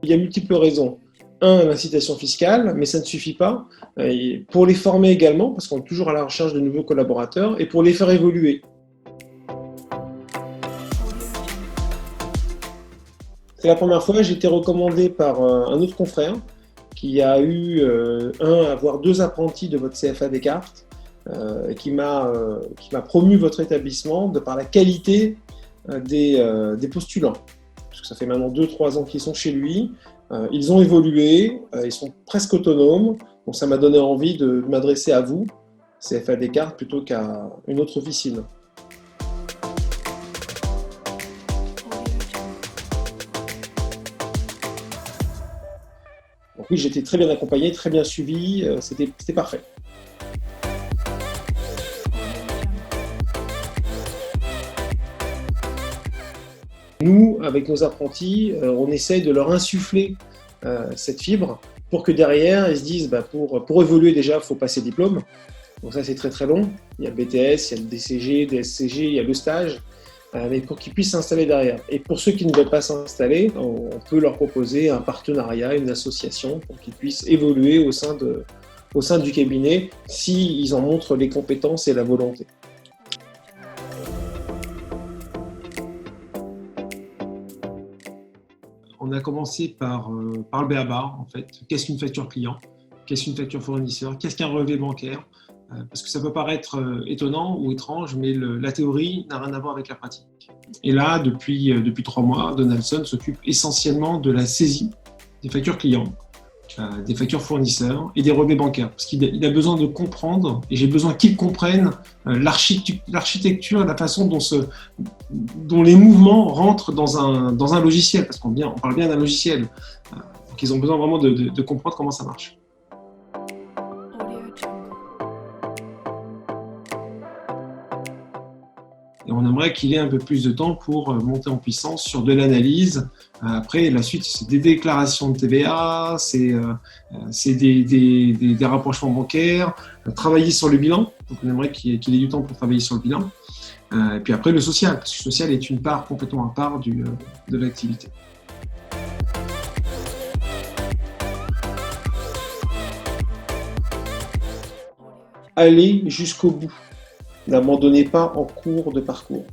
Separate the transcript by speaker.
Speaker 1: Il y a multiples raisons. Un, l'incitation fiscale, mais ça ne suffit pas. Et pour les former également, parce qu'on est toujours à la recherche de nouveaux collaborateurs, et pour les faire évoluer. C'est la première fois, j'ai été recommandé par un autre confrère qui a eu, voire deux apprentis de votre CFA Descartes, qui m'a promu votre établissement de par la qualité des postulants. Parce que ça fait maintenant 2-3 ans qu'ils sont chez lui. Ils ont évolué, ils sont presque autonomes. Donc ça m'a donné envie de m'adresser à vous, CFA Descartes, plutôt qu'à une autre officine. Donc oui, j'étais très bien accompagné, très bien suivi, c'était parfait. Nous, avec nos apprentis, on essaye de leur insuffler cette fibre pour que derrière, ils se disent, pour évoluer déjà, il faut passer diplôme. Donc ça, c'est très très long. Il y a le BTS, il y a le DCG, DSCG, il y a le stage, mais pour qu'ils puissent s'installer derrière. Et pour ceux qui ne veulent pas s'installer, on peut leur proposer un partenariat, une association pour qu'ils puissent évoluer au sein du cabinet s'ils en montrent les compétences et la volonté. On a commencé par le b.a.-ba, en fait. Qu'est-ce qu'une facture client? Qu'est-ce qu'une facture fournisseur? Qu'est-ce qu'un relevé bancaire? Parce que ça peut paraître étonnant ou étrange, mais la théorie n'a rien à voir avec la pratique. Et là, depuis 3 mois, Donaldson s'occupe essentiellement de la saisie des factures clients, des factures fournisseurs et des relevés bancaires. Parce qu'il a besoin de comprendre, et j'ai besoin qu'il comprenne l'architecture, la façon dont les mouvements rentrent dans un logiciel, parce qu'on parle bien d'un logiciel. Donc ils ont besoin vraiment de comprendre comment ça marche. Et on aimerait qu'il ait un peu plus de temps pour monter en puissance sur de l'analyse. Après, la suite, c'est des déclarations de TVA, c'est des rapprochements bancaires, travailler sur le bilan. Donc, on aimerait qu'il ait du temps pour travailler sur le bilan. Et puis après, le social, parce que le social est une part complètement à part de l'activité. Allez jusqu'au bout. N'abandonnez pas en cours de parcours.